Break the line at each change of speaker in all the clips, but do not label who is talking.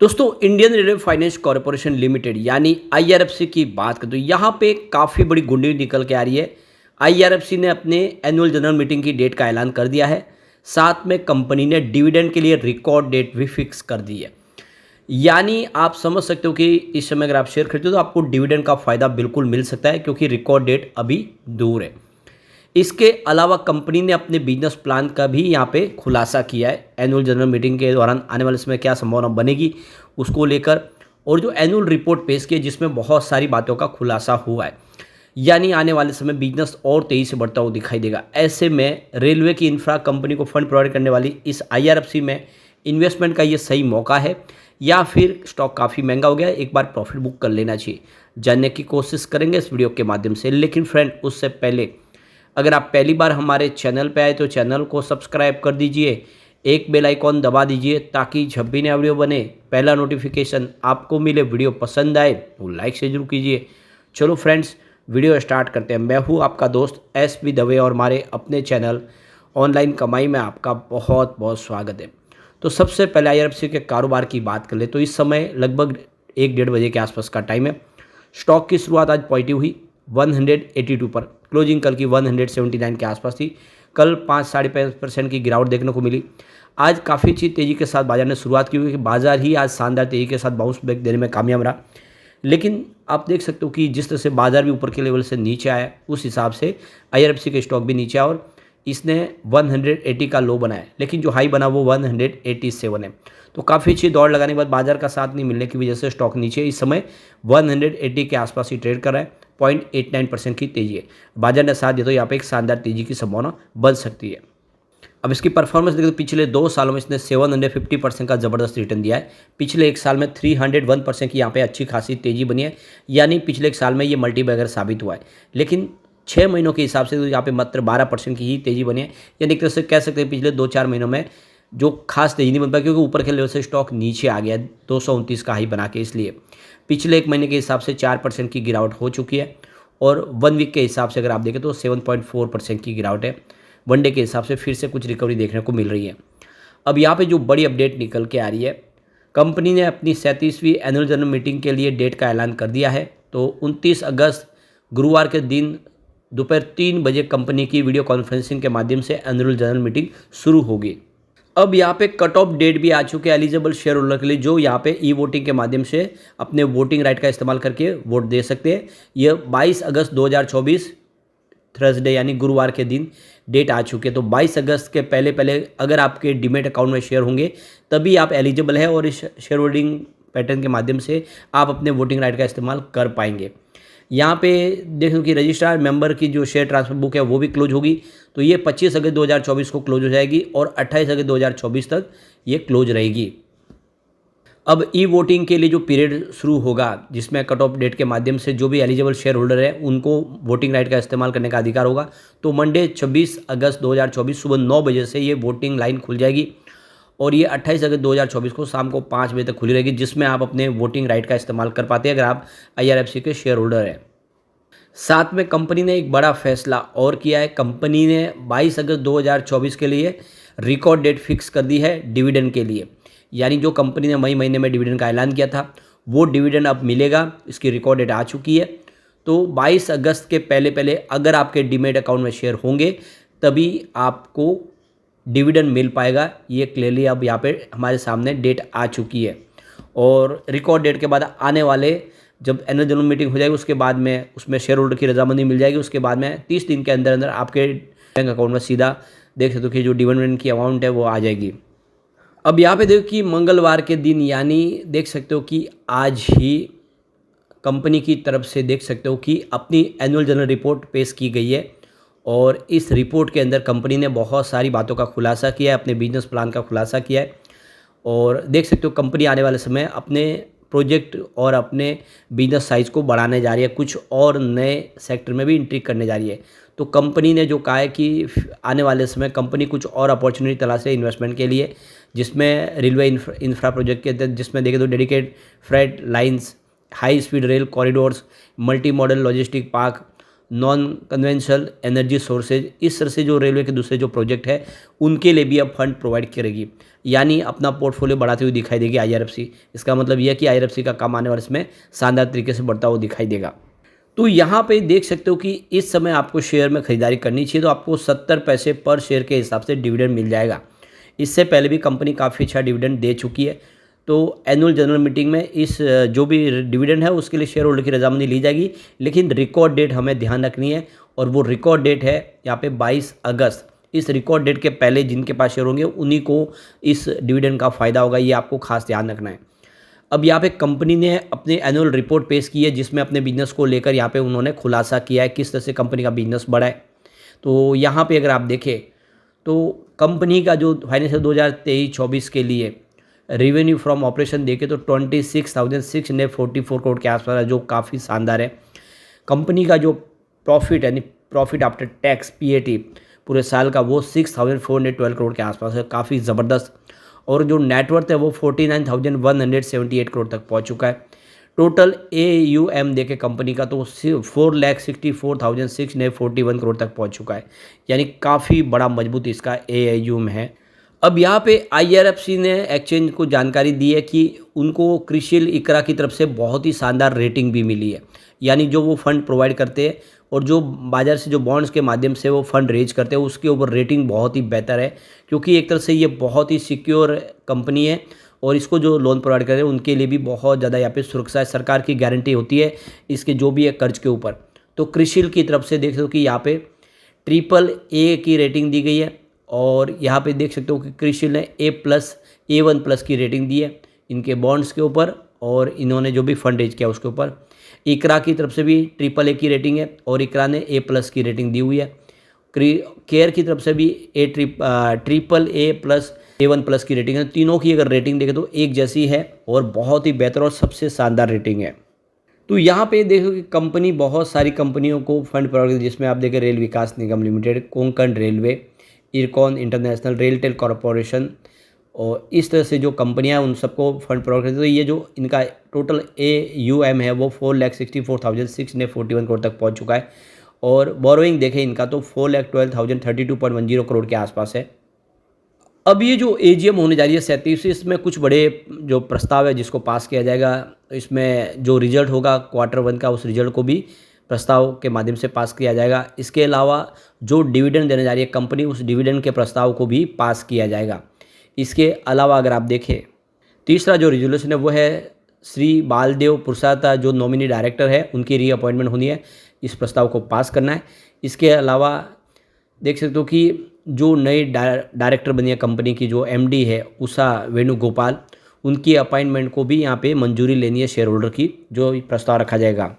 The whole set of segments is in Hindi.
दोस्तों Indian railway finance corporation limited यानी आईआरएफसी की बात करें तो यहाँ पे काफ़ी बड़ी गुंडी निकल के आ रही है। आईआरएफसी ने अपने एनुअल जनरल मीटिंग की डेट का ऐलान कर दिया है। साथ में कंपनी ने डिविडेंड के लिए रिकॉर्ड डेट भी फिक्स कर दी है। यानी आप समझ सकते हो कि इस समय अगर आप शेयर खरीदते हो तो आपको डिविडेंड का फ़ायदा बिल्कुल मिल सकता है, क्योंकि रिकॉर्ड डेट अभी दूर है। इसके अलावा कंपनी ने अपने बिजनेस प्लान का भी यहाँ पे खुलासा किया है। एनुअल जनरल मीटिंग के दौरान आने वाले समय क्या संभावना बनेगी उसको लेकर, और जो एनुअल रिपोर्ट पेश की है जिसमें बहुत सारी बातों का खुलासा हुआ है। यानी आने वाले समय बिजनेस और तेज़ी से बढ़ता हुआ दिखाई देगा। ऐसे में रेलवे की इंफ्रा कंपनी को फंड प्रोवाइड करने वाली इस आईआरएफसी में इन्वेस्टमेंट का ये सही मौका है, या फिर स्टॉक काफ़ी महंगा हो गया है, एक बार प्रॉफिट बुक कर लेना चाहिए। जानने की कोशिश करेंगे इस वीडियो के माध्यम से। लेकिन फ्रेंड, उससे पहले अगर आप पहली बार हमारे चैनल पे आए तो चैनल को सब्सक्राइब कर दीजिए, एक बेल आइकॉन दबा दीजिए ताकि जब भी नया वीडियो बने पहला नोटिफिकेशन आपको मिले। वीडियो पसंद आए तो लाइक से जरूर कीजिए। चलो फ्रेंड्स, वीडियो स्टार्ट करते हैं। मैं हूँ आपका दोस्त एस.बी. दवे और हमारे अपने चैनल ऑनलाइन कमाई में आपका बहुत बहुत स्वागत है। तो सबसे पहले आईआरएफसी के कारोबार की बात कर ले तो इस समय लगभग 1-1:30 बजे के आसपास का टाइम है। स्टॉक की शुरुआत आज पॉजिटिव हुई 182 पर, क्लोजिंग कल की 179 के आसपास थी। कल 5-5.5% की गिरावट देखने को मिली। आज काफ़ी अच्छी तेज़ी के साथ बाजार ने शुरुआत की, क्योंकि बाजार ही आज शानदार तेज़ी के साथ बाउंस बैक देने में कामयाब रहा। लेकिन आप देख सकते हो कि जिस तरह से बाजार भी ऊपर के लेवल से नीचे आया, उस हिसाब से आईआरएफसी के स्टॉक भी नीचे आया और इसने 180 का लो बनाया, लेकिन जो हाई बना वो 187 है। तो काफ़ी अच्छी दौड़ लगाने के बाद बाजार का साथ नहीं मिलने की वजह से स्टॉक नीचे इस समय 180 के आसपास ही ट्रेड कर रहा है। 0.89% की तेज़ी है। बाजार ने साथ दिया तो यहाँ पे एक शानदार तेज़ी की संभावना बन सकती है। अब इसकी परफॉर्मेंस देखें तो पिछले 2 सालों में इसने 750% का ज़बरदस्त रिटर्न दिया है। पिछले एक साल में 301% की यहाँ पे अच्छी खासी तेज़ी बनी है। यानी पिछले एक साल में ये मल्टीबैगर साबित हुआ है। लेकिन 6 महीनों के हिसाब से तो यहाँ पे मात्र 12% की ही तेज़ी बनी है। यानी एक तरह से कह सकते हैं पिछले 2-4 महीनों में जो खास तेज़ी नहीं बन पाई, क्योंकि ऊपर के लेवल से स्टॉक नीचे आ गया 229 का हाई बना के। इसलिए पिछले एक महीने के हिसाब से 4% की गिरावट हो चुकी है, और 1 वीक के हिसाब से अगर आप देखें तो 7.4% की गिरावट है। वन डे के हिसाब से फिर से कुछ रिकवरी देखने को मिल रही है। अब यहाँ पे जो बड़ी अपडेट निकल के आ रही है, कंपनी ने अपनी 37वीं एनुअल जनरल मीटिंग के लिए डेट का ऐलान कर दिया है। तो 29 अगस्त गुरुवार के दिन दोपहर 3 बजे कंपनी की वीडियो कॉन्फ्रेंसिंग के माध्यम से एनुअल जनरल मीटिंग शुरू होगी। अब यहाँ पे कट ऑफ डेट भी आ चुके हैं एलिजिबल शेयर होल्डर के लिए, जो यहाँ पे ई वोटिंग के माध्यम से अपने वोटिंग राइट का इस्तेमाल करके वोट दे सकते हैं। यह 22 अगस्त 2024 थर्सडे यानी गुरुवार के दिन डेट आ चुकी है। तो 22 अगस्त के पहले पहले अगर आपके डीमेट अकाउंट में शेयर होंगे तभी आप एलिजिबल है, और इस शेयर होल्डिंग पैटर्न के माध्यम से आप अपने वोटिंग राइट का इस्तेमाल कर पाएंगे। यहाँ पे देखो कि रजिस्ट्रार मेंबर की जो शेयर ट्रांसफर बुक है वो भी क्लोज होगी। तो ये 25 अगस्त 2024 को क्लोज हो जाएगी और 28 अगस्त 2024 तक ये क्लोज रहेगी। अब ई वोटिंग के लिए जो पीरियड शुरू होगा, जिसमें कट ऑफ डेट के माध्यम से जो भी एलिजिबल शेयर होल्डर है उनको वोटिंग राइट का इस्तेमाल करने का अधिकार होगा। तो मंडे 26 अगस्त 2024 सुबह 9 बजे से ये वोटिंग लाइन खुल जाएगी, और ये 28 अगस्त 2024 को शाम को 5 बजे तक खुली रहेगी, जिसमें आप अपने वोटिंग राइट का इस्तेमाल कर पाते हैं अगर आप आईआरएफसी के शेयर होल्डर हैं। साथ में कंपनी ने एक बड़ा फैसला और किया है। कंपनी ने 22 अगस्त 2024 के लिए रिकॉर्ड डेट फिक्स कर दी है डिविडेंड के लिए। यानी जो कंपनी ने मई महीने में डिविडेंड का ऐलान किया था वो डिविडेंड अब मिलेगा। इसकी रिकॉर्ड डेट आ चुकी है। तो 22 अगस्त के पहले पहले अगर आपके डीमेट अकाउंट में शेयर होंगे तभी आपको डिविडेंड मिल पाएगा। ये क्लियरली अब यहाँ पे हमारे सामने डेट आ चुकी है, और रिकॉर्ड डेट के बाद आने वाले जब एनुअल जनरल मीटिंग हो जाएगी उसके बाद में उसमें शेयर होल्डर की रजामंदी मिल जाएगी। उसके बाद में 30 दिन के अंदर अंदर आपके बैंक अकाउंट में सीधा देख सकते हो कि जो डिविडेंड की अमाउंट है वो आ जाएगी। अब यहाँ पे देखो कि मंगलवार के दिन यानी देख सकते हो कि आज ही कंपनी की तरफ से देख सकते हो कि अपनी एनुअल जनरल रिपोर्ट पेश की गई है, और इस रिपोर्ट के अंदर कंपनी ने बहुत सारी बातों का खुलासा किया है, अपने बिजनेस प्लान का खुलासा किया है। और देख सकते हो कंपनी आने वाले समय अपने प्रोजेक्ट और अपने बिजनेस साइज को बढ़ाने जा रही है, कुछ और नए सेक्टर में भी एंट्री करने जा रही है। तो कंपनी ने जो कहा है कि आने वाले समय कंपनी कुछ और अपॉर्चुनिटी तलाश है इन्वेस्टमेंट के लिए, जिसमें रेलवे इंफ्रा प्रोजेक्ट के अंदर जिसमें देखें तो dedicated freight lines, high speed rail corridors, multi modal logistic park, non conventional energy sources, इस तरह से जो रेलवे के दूसरे जो प्रोजेक्ट है उनके लिए भी अब फंड प्रोवाइड करेगी, यानी अपना पोर्टफोलियो बढ़ाते हुए दिखाई देगी IRFC। इसका मतलब यह है कि IRFC का काम आने वाले इसमें शानदार तरीके से बढ़ता हुआ दिखाई देगा। तो यहाँ पे देख सकते हो कि इस समय आपको शेयर में खरीदारी करनी चाहिए, तो आपको 70 पैसे पर शेयर के हिसाब से डिविडेंड मिल जाएगा। इससे पहले भी कंपनी काफ़ी अच्छा डिविडेंड दे चुकी है। तो एनुअल जनरल मीटिंग में इस जो भी डिविडेंड है उसके लिए शेयर होल्डर की रजामंदी ली जाएगी, लेकिन रिकॉर्ड डेट हमें ध्यान रखनी है, और वो रिकॉर्ड डेट है यहाँ पे 22 अगस्त। इस रिकॉर्ड डेट के पहले जिनके पास शेयर होंगे उन्हीं को इस डिविडेंड का फ़ायदा होगा, ये आपको खास ध्यान रखना है। अब यहाँ पे कंपनी ने अपने एनुअल रिपोर्ट पेश की है, जिसमें अपने बिजनेस को लेकर यहाँ पे उन्होंने खुलासा किया है किस तरह से कंपनी का बिजनेस बढ़ा है। तो यहाँ पे अगर आप देखें तो कंपनी का जो फाइनेंशियल 2023-24 के लिए रेवेन्यू फ्रॉम ऑपरेशन देखें तो 26,644 करोड़ के आसपास है, जो काफ़ी शानदार है। कंपनी का जो प्रॉफिट यानी प्रॉफिट आफ्टर टैक्स PAT पूरे साल का वो 6,412 करोड़ के आसपास है, काफ़ी ज़बरदस्त। और जो नेटवर्थ है वो 49,178 करोड़ तक पहुंच चुका है। टोटल AUM देखे कंपनी का तो 4,64,641 करोड़ तक पहुंच चुका है, यानी काफ़ी बड़ा मजबूत इसका AUM है। अब यहाँ पे IRFC ने एक्सचेंज को जानकारी दी है कि उनको क्रिशिल इकरा की तरफ से बहुत ही शानदार रेटिंग भी मिली है, यानी जो वो फंड प्रोवाइड करते हैं और जो बाज़ार से जो बॉन्ड्स के माध्यम से वो फंड रेज करते हैं उसके ऊपर रेटिंग बहुत ही बेहतर है, क्योंकि एक तरह से ये बहुत ही सिक्योर कंपनी है और इसको जो लोन प्रोवाइड कर रहे हैं उनके लिए भी बहुत ज़्यादा यहाँ पे सुरक्षा है, सरकार की गारंटी होती है इसके जो भी है कर्ज के ऊपर। तो क्रिशिल की तरफ से देख सकते हो कि यहाँ पे AAA की रेटिंग दी गई है, और यहाँ पे देख सकते हो कि क्रिशिल ने A+A1+ की रेटिंग दी है इनके बॉन्ड्स के ऊपर, और इन्होंने जो भी फंड रेज किया उसके ऊपर। इकरा की तरफ से भी AAA की रेटिंग है और इकरा ने A+ की रेटिंग दी हुई है। केयर की तरफ से भी AAA+A1+ की रेटिंग है। तीनों की अगर रेटिंग देखें तो एक जैसी है और बहुत ही बेहतर और सबसे शानदार रेटिंग है। तो यहाँ पे देखो कि कंपनी बहुत सारी कंपनियों को फंड प्रोवाइड करती है, जिसमें आप देखें Rail Vikas Nigam limited, Konkan railway, Ircon international, RailTel corporation, और इस तरह से जो कंपनियां उन सबको फंड प्रोवाइड करती है। तो ये जो इनका टोटल AUM है वो 4,64,641 करोड़ तक पहुंच चुका है, और बोरोइंग देखें इनका तो 4,12,032.10 करोड़ के आसपास है। अब ये जो AGM होने जा रही है 37, इसमें कुछ बड़े जो प्रस्ताव है जिसको पास किया जाएगा। इसमें जो रिजल्ट होगा Q1 का उस रिजल्ट को भी प्रस्ताव के माध्यम से पास किया जाएगा। इसके अलावा जो डिविडेंड देने जा रही है कंपनी, उस डिविडेंड के प्रस्ताव को भी पास किया जाएगा। इसके अलावा अगर आप देखें तीसरा जो रिजोल्यूशन है वो है श्री बालदेव प्रसाद जो नॉमिनी डायरेक्टर है उनकी रीअपॉइंटमेंट होनी है, इस प्रस्ताव को पास करना है। इसके अलावा देख सकते हो कि जो नई डायरेक्टर बनी है कंपनी की, जो MD है उषा वेणुगोपाल, उनकी अपॉइंटमेंट को भी यहाँ पे मंजूरी लेनी है शेयर होल्डर की, जो प्रस्ताव रखा जाएगा।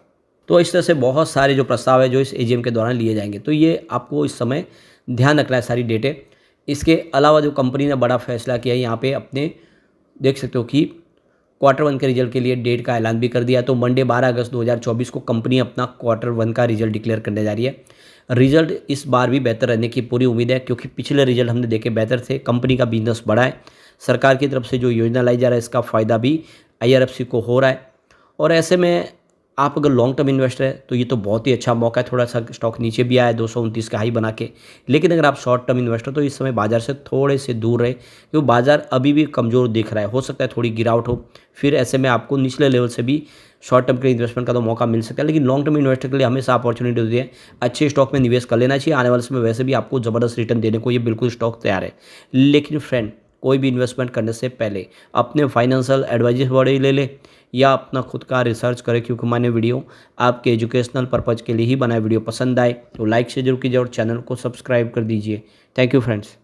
तो इस तरह से बहुत सारे जो प्रस्ताव है जो इस AGM के दौरान लिए जाएंगे, तो ये आपको इस समय ध्यान रखना है सारी डेटें। इसके अलावा जो कंपनी ने बड़ा फैसला किया है यहाँ पे अपने देख सकते हो कि Q1 के रिजल्ट के लिए डेट का ऐलान भी कर दिया। तो मंडे 12 अगस्त 2024 को कंपनी अपना Q1 का रिजल्ट डिक्लेयर करने जा रही है। रिजल्ट इस बार भी बेहतर रहने की पूरी उम्मीद है, क्योंकि पिछले रिजल्ट हमने देखे बेहतर थे, कंपनी का बिजनेस बढ़ा है, सरकार की तरफ से जो योजना लाई जा रहा है इसका फ़ायदा भी IRFC को हो रहा है। और ऐसे में आप अगर लॉन्ग टर्म इन्वेस्टर है तो ये तो बहुत ही अच्छा मौका है। थोड़ा सा स्टॉक नीचे भी आया है 229 का हाई बना के, लेकिन अगर आप शॉर्ट टर्म इन्वेस्टर तो इस समय बाजार से थोड़े से दूर रहे, क्योंकि बाजार अभी भी कमज़ोर दिख रहा है, हो सकता है थोड़ी गिरावट हो, फिर ऐसे में आपको निचले लेवल से भी शॉर्ट टर्म के इन्वेस्टमेंट का तो मौका मिल सकता है। लेकिन लॉन्ग टर्म इन्वेस्टर के लिए हमेशा अपॉर्चुनिटी होती है, अच्छे स्टॉक में निवेश कर लेना चाहिए। आने वाले समय वैसे भी आपको ज़बरदस्त रिटर्न देने को ये बिल्कुल स्टॉक तैयार है। लेकिन फ्रेंड, कोई भी इन्वेस्टमेंट करने से पहले अपने फाइनेंशियल एडवाइजर बॉडी ले ले या अपना खुद का रिसर्च करें, क्योंकि मैंने वीडियो आपके एजुकेशनल पर्पज़ के लिए ही बनाया। वीडियो पसंद आए तो लाइक से जरूर कीजिए और चैनल को सब्सक्राइब कर दीजिए। Thank you friends.